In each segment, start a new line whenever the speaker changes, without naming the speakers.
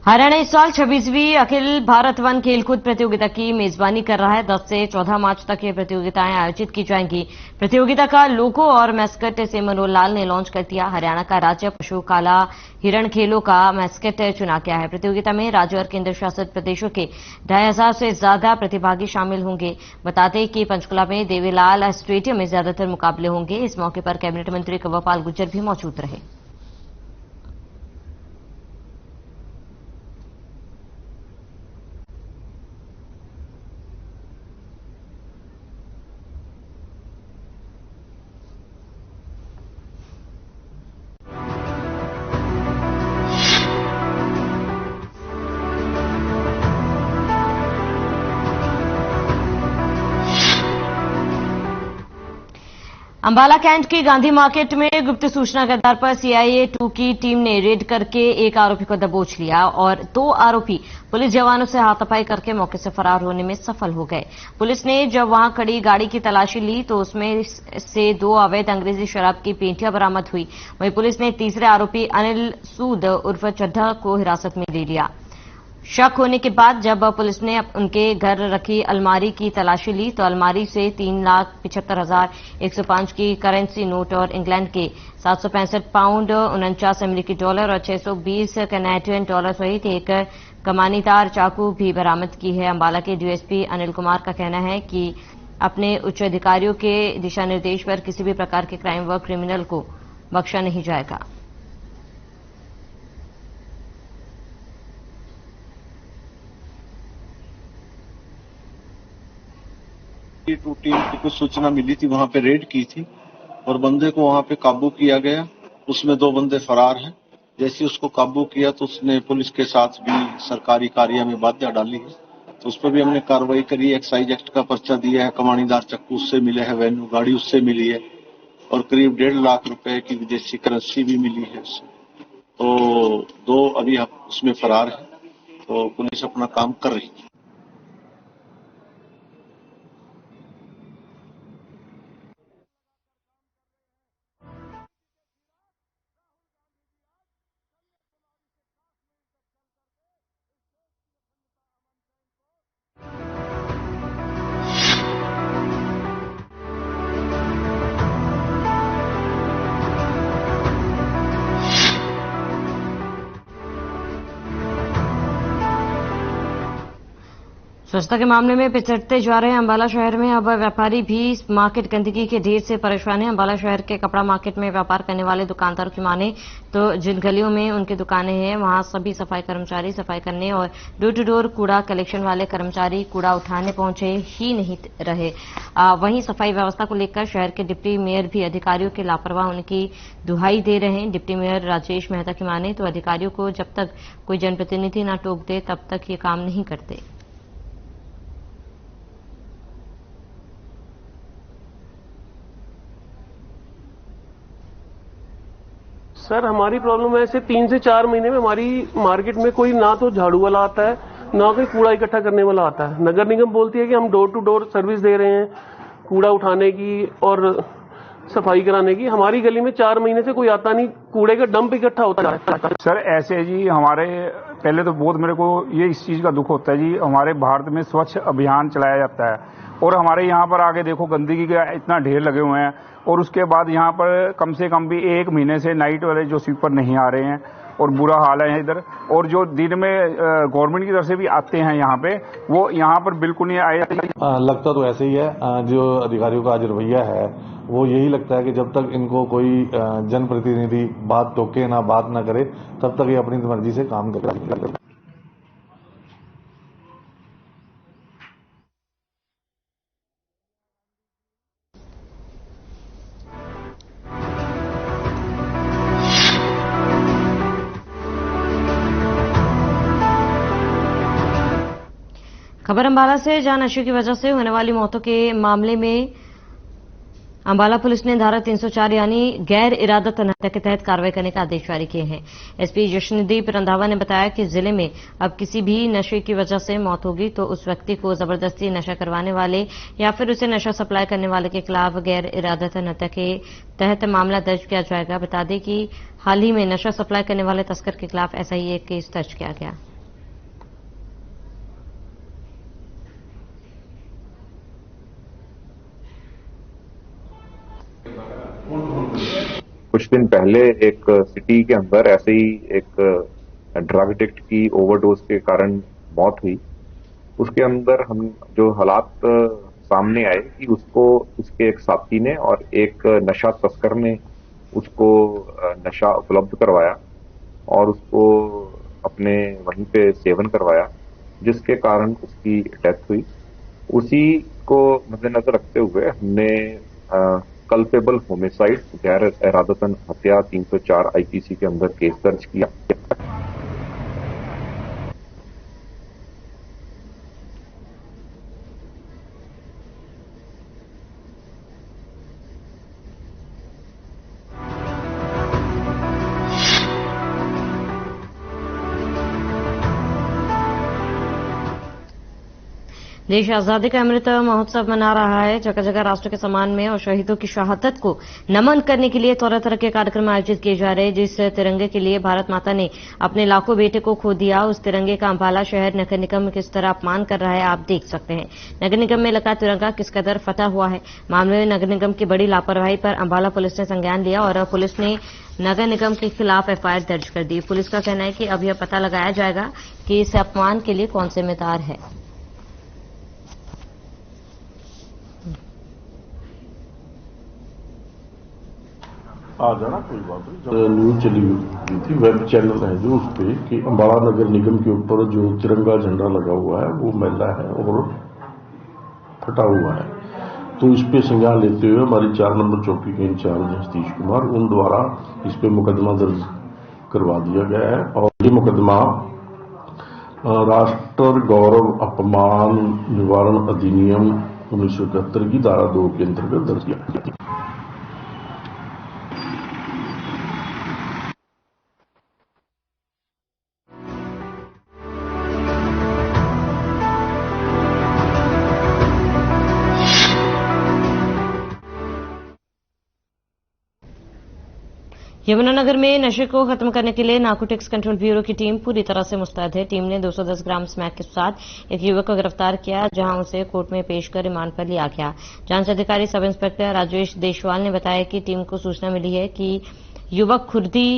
हरियाणा इस साल 26वीं अखिल भारत वन खेलकूद प्रतियोगिता की मेजबानी कर रहा है। 10 से 14 मार्च तक ये प्रतियोगिताएं आयोजित की जाएंगी। प्रतियोगिता का लोगो और मैस्कट इसे मनोहर लाल ने लॉन्च कर दिया। हरियाणा का राज्य पशु काला हिरण खेलों का मैस्कट चुना गया है। प्रतियोगिता में राज्य और केंद्र शासित प्रदेशों के 2500 से ज्यादा प्रतिभागी शामिल होंगे। बता दें कि पंचकुला में देवीलाल स्टेडियम में ज्यादातर मुकाबले होंगे। इस मौके पर कैबिनेट मंत्री कंवरपाल गुर्जर भी मौजूद रहे। अंबाला कैंट की गांधी मार्केट में गुप्त सूचना के आधार पर सीआईए 2 की टीम ने रेड करके एक आरोपी को दबोच लिया और 2 आरोपी पुलिस जवानों से हाथापाई करके मौके से फरार होने में सफल हो गए। पुलिस ने जब वहां खड़ी गाड़ी की तलाशी ली तो उसमें से 2 अवैध अंग्रेजी शराब की पेटियां बरामद हुई। वहीं पुलिस ने तीसरे आरोपी अनिल सूद उर्फ चड्ढा को हिरासत में ले लिया। शक होने के बाद जब पुलिस ने उनके घर रखी अलमारी की तलाशी ली तो अलमारी से 3,75,105 की करेंसी नोट और इंग्लैंड के 765 पाउंड 49 अमेरिकी डॉलर और 620 कैनेडियन डॉलर सहित एक कमानीदार चाकू भी बरामद की है। अंबाला के डीएसपी अनिल कुमार का कहना है कि अपने उच्च अधिकारियों के दिशा निर्देश पर किसी भी प्रकार के क्राइम व क्रिमिनल को बख्शा नहीं जाएगा।
टू टीम की कुछ सूचना मिली थी, वहां पे रेड की थी और बंदे को वहां पे काबू किया गया। उसमें 2 बंदे फरार हैं। जैसे उसको काबू किया तो उसने पुलिस के साथ भी सरकारी कार्य में बाधा डाली है, तो उस पर भी हमने कार्रवाई करी। एक्साइज एक्ट का पर्चा दिया है। कमानीदार चक्कू उससे मिले हैं, वेन्यू गाड़ी उससे मिली है और करीब 1.5 लाख रुपए की विदेशी करेंसी भी मिली है उससे। तो 2 अभी उसमें फरार है, तो पुलिस अपना काम कर रही है।
स्वच्छता के मामले में पिछड़ते जा रहे हैं अंबाला शहर में अब व्यापारी भी मार्केट गंदगी के ढेर से परेशान हैं। अंबाला शहर के कपड़ा मार्केट में व्यापार करने वाले दुकानदारों की माने तो जिन गलियों में उनकी दुकानें हैं वहां सभी सफाई कर्मचारी सफाई करने और डोर टू डोर कूड़ा कलेक्शन वाले कर्मचारी कूड़ा उठाने पहुंचे ही नहीं रहे। वहीं सफाई व्यवस्था को लेकर शहर के डिप्टी मेयर भी अधिकारियों के लापरवाह होने की दुहाई दे रहे हैं। डिप्टी मेयर राजेश मेहता की माने तो अधिकारियों को जब तक कोई जनप्रतिनिधि न टोक दे तब तक ये काम नहीं करते।
सर, हमारी प्रॉब्लम है ऐसे 3 से 4 महीने में हमारी मार्केट में कोई ना तो झाड़ू वाला आता है ना कोई कूड़ा इकट्ठा करने वाला आता है। नगर निगम बोलती है कि हम डोर टू डोर सर्विस दे रहे हैं कूड़ा उठाने की और सफाई कराने की। हमारी गली में 4 महीने से कोई आता नहीं, कूड़े का डंप इकट्ठा होता है।
सर ऐसे जी हमारे पहले तो बहुत मेरे को ये इस चीज का दुख होता है जी, हमारे भारत में स्वच्छ अभियान चलाया जाता है और हमारे यहाँ पर आगे देखो गंदगी का इतना ढेर लगे हुए हैं और उसके बाद यहाँ पर कम से कम भी 1 महीने से नाइट वाले जो स्वीपर नहीं आ रहे हैं और बुरा हाल है इधर। और जो दिन में गवर्नमेंट की तरफ से भी आते हैं यहाँ पे वो यहाँ पर बिल्कुल नहीं आए।
लगता तो ऐसे ही है, जो अधिकारियों का आज रवैया है वो यही लगता है कि जब तक इनको कोई जनप्रतिनिधि बात टोके ना बात ना करे तब तक ये अपनी मर्जी से काम कर।
खबर अंबाला से, जहां नशे की वजह से होने वाली मौतों के मामले में अंबाला पुलिस ने धारा 304 यानी गैर इरादत हत्या के तहत कार्रवाई करने का आदेश जारी किए हैं। एसपी जशनदीप रंधावा ने बताया कि जिले में अब किसी भी नशे की वजह से मौत होगी तो उस व्यक्ति को जबरदस्ती नशा करवाने वाले या फिर उसे नशा सप्लाई करने वाले के खिलाफ गैर इरादत हत्या के तहत मामला दर्ज किया जाएगा। बता दें कि हाल ही में नशा सप्लाई करने वाले तस्कर के खिलाफ ऐसा ही एक केस दर्ज किया गया।
कुछ दिन पहले एक सिटी के अंदर ऐसे ही एक ड्रग एडिक्ट की ओवरडोज के कारण मौत हुई। उसके अंदर हम जो हालात सामने आए कि उसको उसके एक साथी ने और एक नशा तस्कर ने उसको नशा उपलब्ध करवाया और उसको अपने वहीं पे सेवन करवाया, जिसके कारण उसकी डेथ हुई। उसी को मद्देनजर रखते हुए हमने कल्पेबल होमिसाइड गैर इरादतन हत्या 304 आईपीसी के अंदर केस दर्ज किया।
देश आजादी का अमृत महोत्सव मना रहा है। जगह जगह राष्ट्र के सम्मान में और शहीदों की शहादत को नमन करने के लिए तरह तरह के कार्यक्रम आयोजित किए जा रहे हैं। जिस तिरंगे के लिए भारत माता ने अपने लाखों बेटे को खो दिया, उस तिरंगे का अंबाला शहर नगर निगम किस तरह अपमान कर रहा है, आप देख सकते हैं। नगर निगम में लगा तिरंगा किस कदर फटा हुआ है। मामले में नगर निगम की बड़ी लापरवाही पर अंबाला पुलिस ने संज्ञान लिया और पुलिस ने नगर निगम के खिलाफ एफआईआर दर्ज कर दी। पुलिस का कहना है कि अब यह पता लगाया जाएगा कि इस अपमान के लिए कौन जिम्मेदार है।
आज ना कोई बात नहीं, न्यूज चली हुई थी, वेब चैनल है जो उस पे कि अंबाला नगर निगम के ऊपर जो तिरंगा झंडा लगा हुआ है वो मैला है और फटा हुआ है। तो इस पे संज्ञान लेते हुए हमारी 4 नंबर चौकी के इंचार्ज सतीश कुमार उन द्वारा इस पे मुकदमा दर्ज करवा दिया गया है और ये मुकदमा राष्ट्र गौरव अपमान निवारण अधिनियम 1971 की धारा 2 के अंतर्गत दर्ज किया गया।
यमुनानगर में नशे को खत्म करने के लिए नारकोटिक्स कंट्रोल ब्यूरो की टीम पूरी तरह से मुस्तैद है। टीम ने 210 ग्राम स्मैक के साथ एक युवक को गिरफ्तार किया, जहां उसे कोर्ट में पेश कर रिमांड पर लिया गया। जांच अधिकारी सब इंस्पेक्टर राजेश देशवाल ने बताया कि टीम को सूचना मिली है कि युवक खुर्दी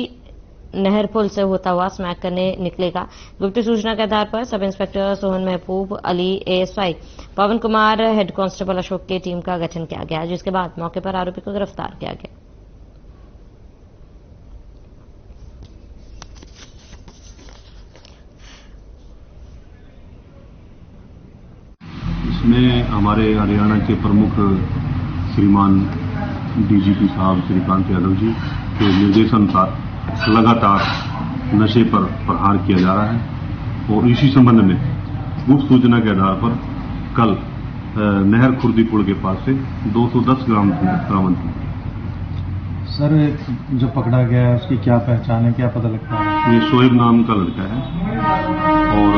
नहर पुल से होता हुआ स्मैक करने निकलेगा। गुप्त सूचना के आधार पर सब इंस्पेक्टर सोहन महबूब अली, एएसआई पवन कुमार, हेड कांस्टेबल अशोक की टीम का गठन किया गया, जिसके बाद मौके पर आरोपी को गिरफ्तार किया गया।
इसमें हमारे हरियाणा के प्रमुख श्रीमान डीजीपी साहब श्रीकांत यादव जी के निर्देशानुसार लगातार नशे पर प्रहार किया जा रहा है और इसी संबंध में गुप्त सूचना के आधार पर कल नहर खुर्दी पुल के पास से 210 ग्राम बरामद की।
सर, जो पकड़ा गया है उसकी क्या पहचान है, क्या पता लगता है?
ये शोएब नाम का लड़का है और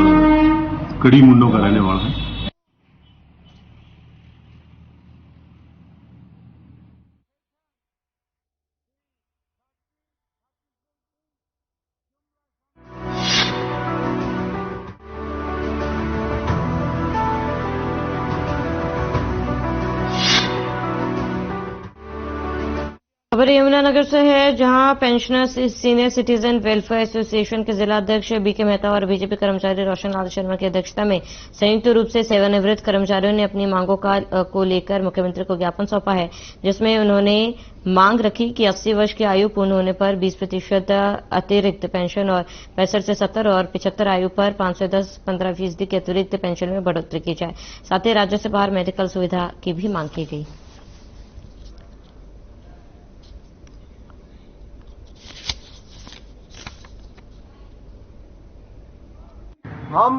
कड़ी मुंडों का रहने वाला है।
खबर यमुनानगर से है, जहां pensioners senior citizen welfare association के जिला अध्यक्ष बीके मेहता और बीजेपी कर्मचारी रोशन लाल शर्मा की अध्यक्षता में संयुक्त रूप से सेवानिवृत्त कर्मचारियों ने अपनी मांगों को लेकर मुख्यमंत्री को ज्ञापन सौंपा है, जिसमें उन्होंने मांग रखी कि 80 वर्ष की आयु पूर्ण होने पर 20% अतिरिक्त पेंशन और 65 से 70 और 75 आयु पर 5 से 10-15% की अतिरिक्त पेंशन में बढ़ोतरी की जाए। साथ ही राज्य से बाहर मेडिकल सुविधा की भी मांग की गई।
हम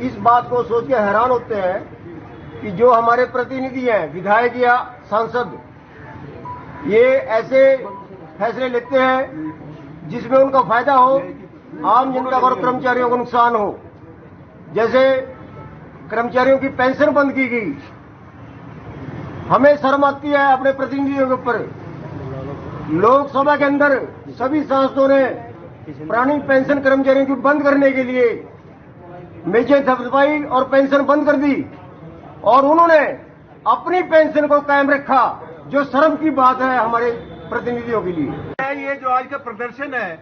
इस बात को सोच के हैरान होते हैं कि जो हमारे प्रतिनिधि हैं, विधायक या सांसद, ये ऐसे फैसले लेते हैं जिसमें उनका फायदा हो, आम जनता और कर्मचारियों को नुकसान हो। जैसे कर्मचारियों की पेंशन बंद की गई, हमें शर्म आती है अपने प्रतिनिधियों के ऊपर। लोकसभा के अंदर सभी सांसदों ने पुरानी पेंशन कर्मचारियों की बंद करने के लिए मेजें दबाई और पेंशन बंद कर दी, और उन्होंने अपनी पेंशन को कायम रखा, जो शर्म की बात है हमारे प्रतिनिधियों के लिए।
ये जो आज का प्रदर्शन है,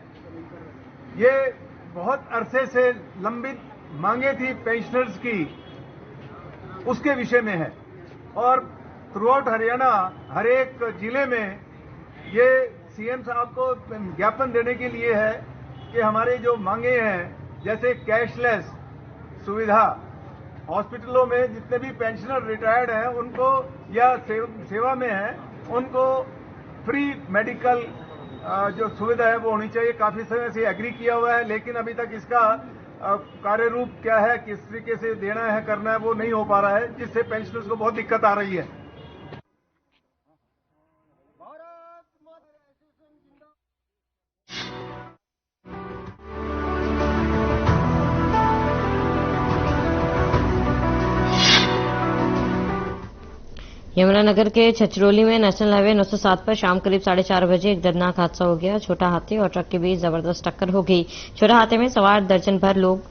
ये बहुत अरसे से लंबित मांगे थी पेंशनर्स की, उसके विषय में है। और थ्रू आउट हरियाणा हर एक जिले में ये सीएम साहब को ज्ञापन देने के लिए है कि हमारे जो मांगे हैं, जैसे कैशलेस सुविधा, हॉस्पिटलों में जितने भी पेंशनर रिटायर्ड हैं उनको या सेवा में हैं उनको फ्री मेडिकल जो सुविधा है वो होनी चाहिए। काफी समय से एग्री किया हुआ है, लेकिन अभी तक इसका कार्य रूप क्या है, किस तरीके से देना है, करना है, वो नहीं हो पा रहा है, जिससे पेंशनर्स को बहुत दिक्कत आ रही है।
यमुनानगर के छछरौली में नेशनल हाईवे 907 पर शाम करीब 4:30 बजे एक दर्दनाक हादसा हो गया। छोटा हाथी और ट्रक के बीच जबरदस्त टक्कर हो गई। छोटा हाथी में सवार दर्जन भर लोग।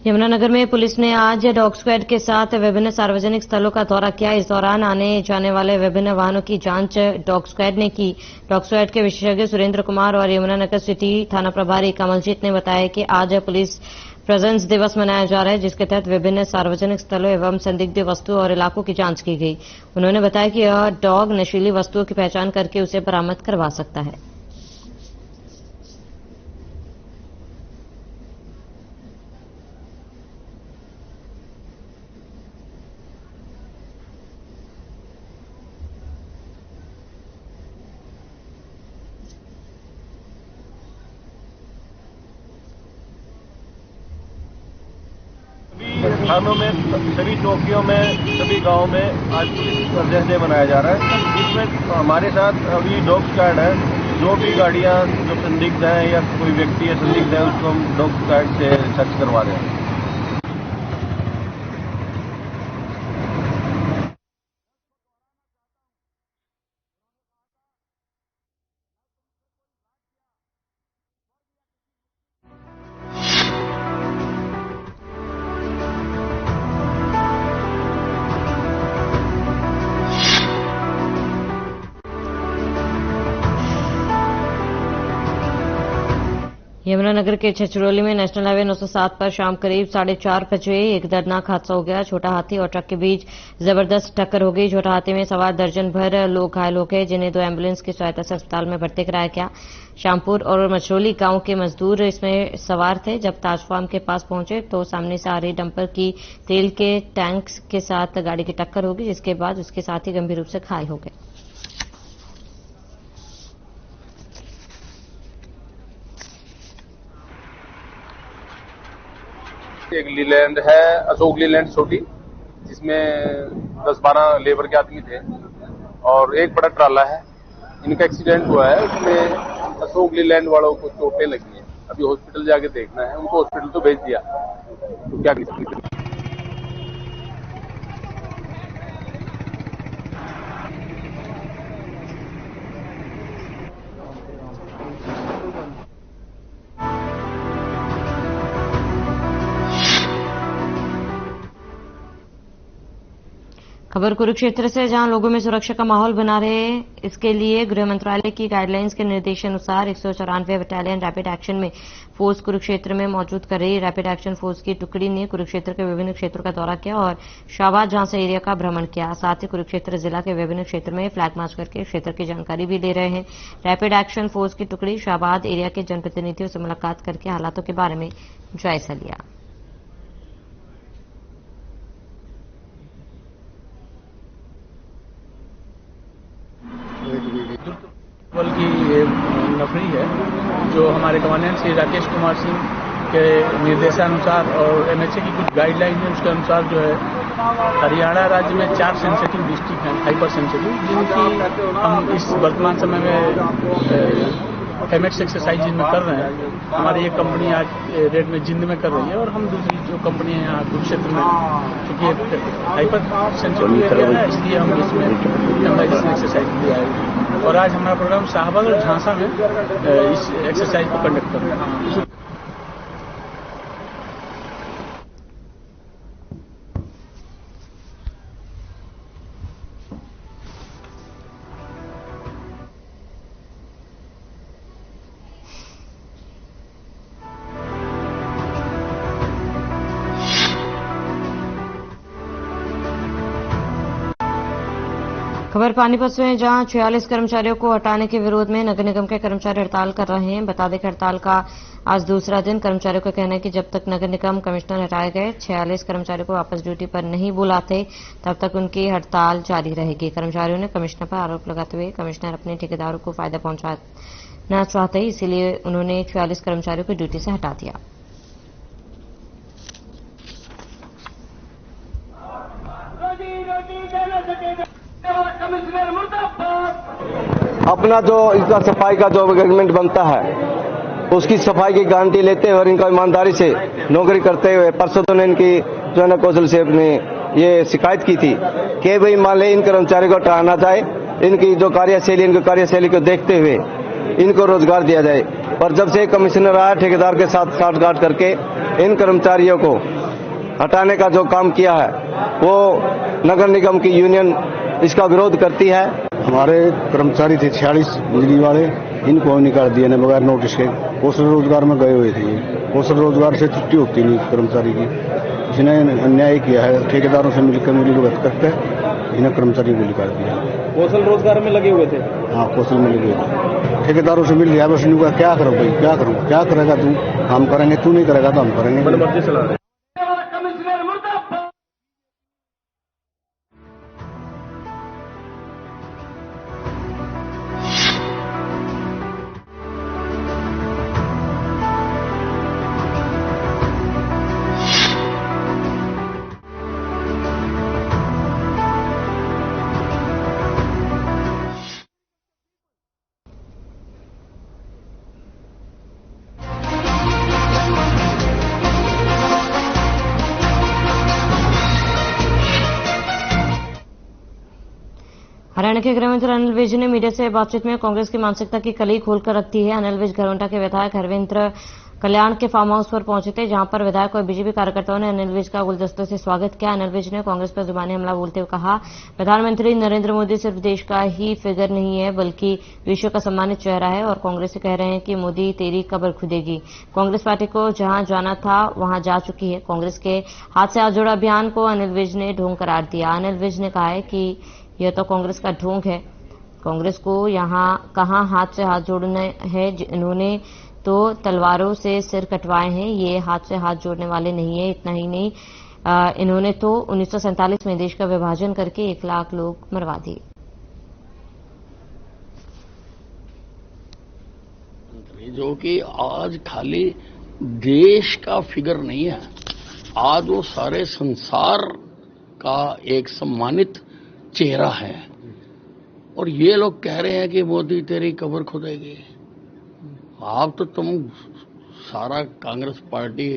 यमुनानगर में पुलिस ने आज डॉग स्क्वाड के साथ विभिन्न सार्वजनिक स्थलों का दौरा किया। इस दौरान आने जाने वाले विभिन्न वाहनों की जांच डॉग स्क्वाड ने की। डॉग स्क्वाड के विशेषज्ञ सुरेंद्र कुमार और यमुनानगर सिटी थाना प्रभारी कमलजीत ने बताया कि आज पुलिस प्रेजेंस दिवस मनाया जा रहा है, जिसके तहत विभिन्न सार्वजनिक स्थलों एवं संदिग्ध वस्तुओं और इलाकों की जांच की गई। उन्होंने बताया कि यह डॉग नशीली वस्तुओं की पहचान करके उसे बरामद करवा सकता है।
थानों में, सभी चौकियों में, सभी गांवों में आज पुलिस प्रेजेंस डे मनाया जा रहा है। इसमें हमारे साथ अभी डॉग स्क्वाड है। जो भी गाड़ियां जो संदिग्ध हैं या कोई व्यक्ति है संदिग्ध है, उसको हम डॉग स्क्वाड से सर्च करवा रहे हैं।
यमुनानगर के छछरौली में नेशनल हाईवे 907 पर शाम करीब 4:30 बजे एक दर्दनाक हादसा हो गया। छोटा हाथी और ट्रक के बीच जबरदस्त टक्कर हो गई। छोटा हाथी में सवार दर्जन भर लोग घायल हो गए, जिन्हें 2 एम्बुलेंस की सहायता से अस्पताल में भर्ती कराया गया। शामपुर और मछरौली गांव के मजदूर इसमें सवार थे। जब ताज फार्म के पास पहुंचे तो सामने से आ रही डंपर की तेल के टैंक के साथ गाड़ी की टक्कर हो गई, जिसके बाद उसके साथी गंभीर रूप से घायल हो गए।
एक लीलैंड है, अशोक लीलैंड छोटी, जिसमें 10-12 लेबर के आदमी थे और एक बड़ा ट्राला है। इनका एक्सीडेंट हुआ है, उसमें अशोक लीलैंड वालों को चोटें लगी हैं। अभी हॉस्पिटल जाके देखना है, उनको हॉस्पिटल तो भेज दिया, तो क्या कर सकते हैं।
खबर कुरुक्षेत्र से, जहां लोगों में सुरक्षा का माहौल बना रहे, इसके लिए गृह मंत्रालय की गाइडलाइंस के निर्देशानुसार 194 बटालियन रैपिड एक्शन में फोर्स कुरुक्षेत्र में मौजूद कर रही रैपिड एक्शन फोर्स की टुकड़ी ने कुरुक्षेत्र के विभिन्न क्षेत्रों का दौरा किया और शाहबाद झांसा एरिया का भ्रमण किया। साथ ही कुरुक्षेत्र जिला के विभिन्न क्षेत्र में फ्लैग मार्च करके क्षेत्र की जानकारी भी ले रहे हैं। रैपिड एक्शन फोर्स की टुकड़ी शाहबाद एरिया के जनप्रतिनिधियों से मुलाकात करके हालातों के बारे में जायजा लिया।
बल की ये नफरी है जो हमारे कमांडेंट श्री राकेश कुमार सिंह के निर्देशानुसार और एमएचए की कुछ गाइडलाइन है, उसके अनुसार जो है हरियाणा राज्य में 4 सेंसिटिव डिस्ट्रिक्ट हैं, हाइपर सेंसिटिव, जिनकी हम इस वर्तमान समय में एमएक्स एक्सरसाइज जिनमें कर रहे हैं। हमारी एक कंपनी आज रेड में जिंद में कर रही है और हम दूसरी जो कंपनी है यहाँ कुरुक्षेत्र में, क्योंकि हाइपर सेंसिटिव एरिया है, इसलिए हम इसमें एम्बाइजेशन एक्सरसाइज भी आए। और आज हमारा प्रोग्राम शाहबाद और झांसा में इस एक्सरसाइज को कंडक्ट कर रहे हैं।
खबर पानीपत से है, जहां 46 कर्मचारियों को हटाने के विरोध में नगर निगम के कर्मचारी हड़ताल कर रहे हैं। बता दें कि हड़ताल का आज दूसरा दिन। कर्मचारियों का कहना है कि जब तक नगर निगम कमिश्नर हटाए गए 46 कर्मचारियों को वापस ड्यूटी पर नहीं बुलाते तब तक उनकी हड़ताल जारी रहेगी। कर्मचारियों ने कमिश्नर पर आरोप लगाते हुए कमिश्नर अपने ठेकेदारों को फायदा पहुंचाना चाहते, इसीलिए उन्होंने 46 कर्मचारियों को ड्यूटी से हटा दिया।
अपना जो इसका सफाई का जो एग्रीमेंट बनता है उसकी सफाई की गारंटी लेते हुए और इनका ईमानदारी से नौकरी करते हुए परसों ने इनकी जो है कौशल से अपनी ये शिकायत की थी कि भाई मान ले इन कर्मचारियों को हटाना जाए, इनकी जो इनकी कार्यशैली को देखते हुए इनको रोजगार दिया जाए। पर जब से कमिश्नर आया ठेकेदार के साथ साठगांठ करके इन कर्मचारियों को हटाने का जो काम किया है वो नगर निगम की यूनियन इसका विरोध करती है।
हमारे कर्मचारी थे 46 बिजली वाले, इनको निकाल दिया ने बगैर नोटिस के। कौशल रोजगार में गए हुए थे ये। कौशल रोजगार से छुट्टी होती नहीं कर्मचारी की। इसने अन्याय किया है, ठेकेदारों से मिलकर करके इन्हें कर्मचारी को निकाल दिया।
कौशल रोजगार में लगे हुए थे?
हाँ, कौशल में लगे हुए थे। ठेकेदारों से मिल गया, बस इनका क्या करो भाई, क्या करूँ, क्या करेगा तू, हम करेंगे, तू नहीं करेगा तो हम करेंगे।
मर्जी चला रहे।
हरियाणा के गृह मंत्री अनिल विज ने मीडिया से बातचीत में कांग्रेस की मानसिकता की कली खोलकर रख दी है। अनिल विज घरवंटा के विधायक हरविंद्र कल्याण के फार्म हाउस पर पहुंचे थे, जहां पर विधायक और बीजेपी कार्यकर्ताओं ने अनिल विज का गुलदस्तों से स्वागत किया। अनिल विज ने कांग्रेस पर जुबानी हमला बोलते हुए कहा, प्रधानमंत्री नरेंद्र मोदी सिर्फ देश का ही फिगर नहीं है बल्कि विश्व का सम्मानित चेहरा है और कांग्रेस से कह रहे हैं कि मोदी तेरी कब्र खुदेगी। कांग्रेस पार्टी को जहां जाना था वहां जा चुकी है। कांग्रेस के हाथ से हाथ जोड़ा अभियान को अनिल विज ने ढोंग करार दिया। अनिल विज ने कहा है कि यह तो कांग्रेस का ढोंग है, कांग्रेस को यहाँ कहां हाथ से हाथ जोड़ने हैं, इन्होंने तो तलवारों से सिर कटवाए हैं, ये हाथ से हाथ जोड़ने वाले नहीं है। इतना ही नहीं, इन्होंने तो 1947 में देश का विभाजन करके 1 लाख लोग मरवा दिए।
जो कि आज खाली देश का फिगर नहीं है, आज वो सारे संसार का एक सम्मानित चेहरा है। और ये लोग कह रहे हैं कि मोदी तेरी कब्र खुदेगी। आप तो तुम सारा कांग्रेस पार्टी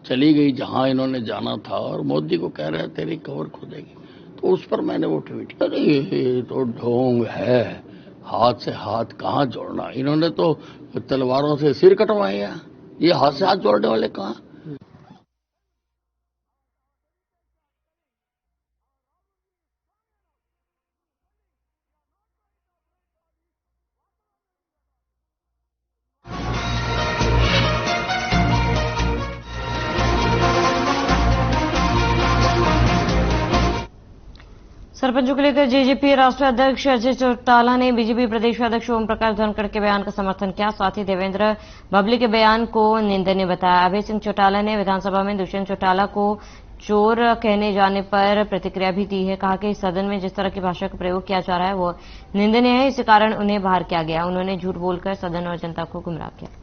चली गई जहां इन्होंने जाना था और मोदी को कह रहे हैं तेरी कब्र खुदेगी। तो उस पर मैंने वो ट्वीट किया, ये तो ढोंग है, हाथ से हाथ कहां जोड़ना, इन्होंने तो तलवारों से सिर कटवाए हैं, ये हाथ से हाथ जोड़ने वाले कहां।
सरपंचों को लेकर जेजेपी राष्ट्रीय अध्यक्ष अजय चौटाला ने बीजेपी प्रदेश अध्यक्ष ओम प्रकाश धनखड़ के बयान का समर्थन किया। साथ ही देवेंद्र बबली के बयान को निंदनीय बताया। अभय सिंह चौटाला ने विधानसभा में दुष्यंत चौटाला को चोर कहने जाने पर प्रतिक्रिया भी दी है। कहा कि सदन में जिस तरह की भाषा का प्रयोग किया जा रहा है वो निंदनीय है, इसी कारण उन्हें बाहर किया गया। उन्होंने झूठ बोलकर सदन और जनता को गुमराह किया।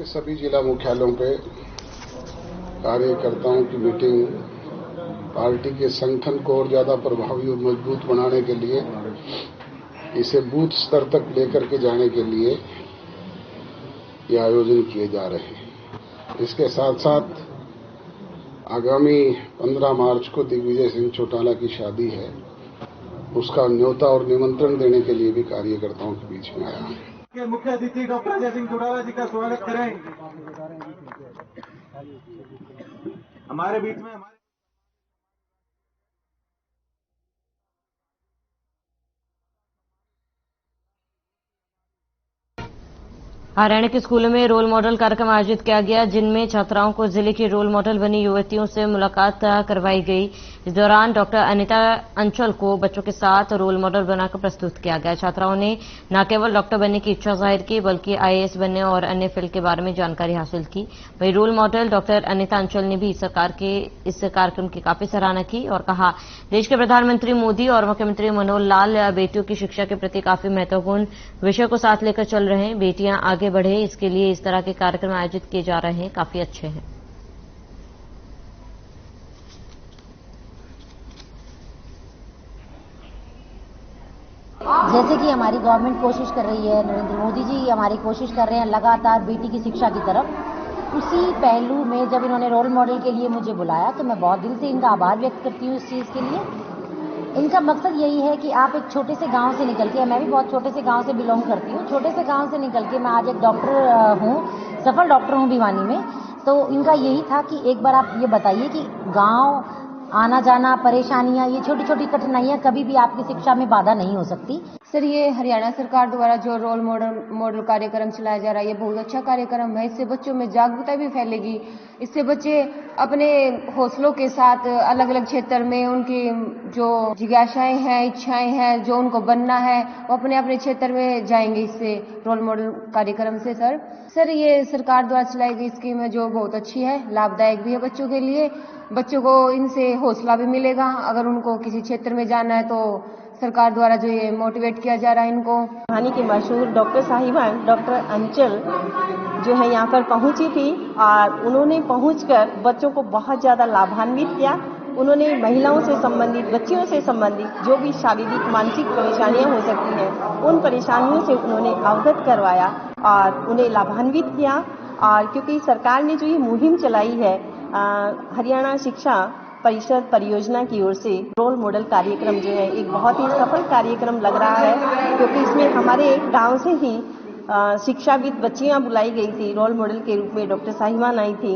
सभी जिला मुख्यालयों पे कार्यकर्ताओं की मीटिंग पार्टी के संगठन को और ज्यादा प्रभावी और मजबूत बनाने के लिए, इसे बूथ स्तर तक लेकर के जाने के लिए ये आयोजन किए जा रहे हैं। इसके साथ साथ आगामी 15 मार्च को दिग्विजय सिंह चौटाला की शादी है, उसका न्योता और निमंत्रण देने के लिए भी कार्यकर्ताओं के बीच में आया है।
के मुख्य अतिथि डॉक्टर अजय सिंह चौटाला जी का स्वागत करें। हमारे बीच में
हरियाणा के स्कूलों में रोल मॉडल कार्यक्रम आयोजित किया गया, जिनमें छात्राओं को जिले की रोल मॉडल बनी युवतियों से मुलाकात करवाई गई। इस दौरान डॉक्टर अनिता अंचल को बच्चों के साथ रोल मॉडल बनाकर प्रस्तुत किया गया। छात्राओं ने न केवल डॉक्टर बनने की इच्छा जाहिर की, बल्कि IAS बनने और अन्य फील्ड के बारे में जानकारी हासिल की। वहीं रोल मॉडल डॉक्टर अनिता अंचल ने भी सरकार के इस कार्यक्रम की काफी सराहना की और कहा, देश के प्रधानमंत्री मोदी और मुख्यमंत्री मनोहर लाल बेटियों की शिक्षा के प्रति काफी महत्वपूर्ण विषय को साथ लेकर चल रहे हैं। बेटियां आगे बढ़े, इसके लिए इस तरह के कार्यक्रम आयोजित किए जा रहे हैं, काफी अच्छे हैं।
जैसे कि हमारी गवर्नमेंट कोशिश कर रही है, नरेंद्र मोदी जी हमारी कोशिश कर रहे हैं लगातार बेटी की शिक्षा की तरफ, उसी पहलू में जब इन्होंने रोल मॉडल के लिए मुझे बुलाया तो मैं बहुत दिल से इनका आभार व्यक्त करती हूँ इस चीज़ के लिए। इनका मकसद यही है कि आप एक छोटे से गांव से निकल के, मैं भी बहुत छोटे से गांव से बिलोंग करती हूँ, छोटे से गांव से निकल के मैं आज एक डॉक्टर हूँ, सफल डॉक्टर हूँ भिवानी में। तो इनका यही था कि एक बार आप ये बताइए कि गांव आना जाना, परेशानियां, ये छोटी छोटी कठिनाइयां कभी भी आपकी शिक्षा में बाधा नहीं हो सकती।
सर, ये हरियाणा सरकार द्वारा जो रोल मॉडल कार्यक्रम चलाया जा रहा है, ये बहुत अच्छा कार्यक्रम है। इससे बच्चों में जागरूकता भी फैलेगी। इससे बच्चे अपने हौसलों के साथ अलग अलग क्षेत्र में उनकी जो जिज्ञासाएं हैं, इच्छाएं हैं, जो उनको बनना है, वो अपने अपने क्षेत्र में जाएंगे इससे रोल मॉडल कार्यक्रम से। सर, ये सरकार द्वारा चलाई गई स्कीम है जो बहुत अच्छी है, लाभदायक भी है बच्चों के लिए। बच्चों को इनसे हौसला भी मिलेगा। अगर उनको किसी क्षेत्र में जाना है तो सरकार द्वारा जो ये मोटिवेट किया जा रहा है इनको।
भिवानी की मशहूर डॉक्टर साहिबान डॉक्टर अंचल जो है यहाँ पर पहुंची थी और उन्होंने पहुंचकर बच्चों को बहुत ज़्यादा लाभान्वित किया। उन्होंने महिलाओं से संबंधित, बच्चियों से संबंधित जो भी शारीरिक मानसिक परेशानियां हो सकती हैं, उन परेशानियों से उन्होंने अवगत करवाया और उन्हें लाभान्वित किया। और क्योंकि सरकार ने जो ये मुहिम चलाई है हरियाणा शिक्षा परिषद परियोजना की ओर से, रोल मॉडल कार्यक्रम जो है एक बहुत ही सफल कार्यक्रम लग रहा है, क्योंकि इसमें हमारे गांव से ही शिक्षाविद बच्चियां बुलाई गई थी। रोल मॉडल के रूप में डॉक्टर साहिबान आई थी।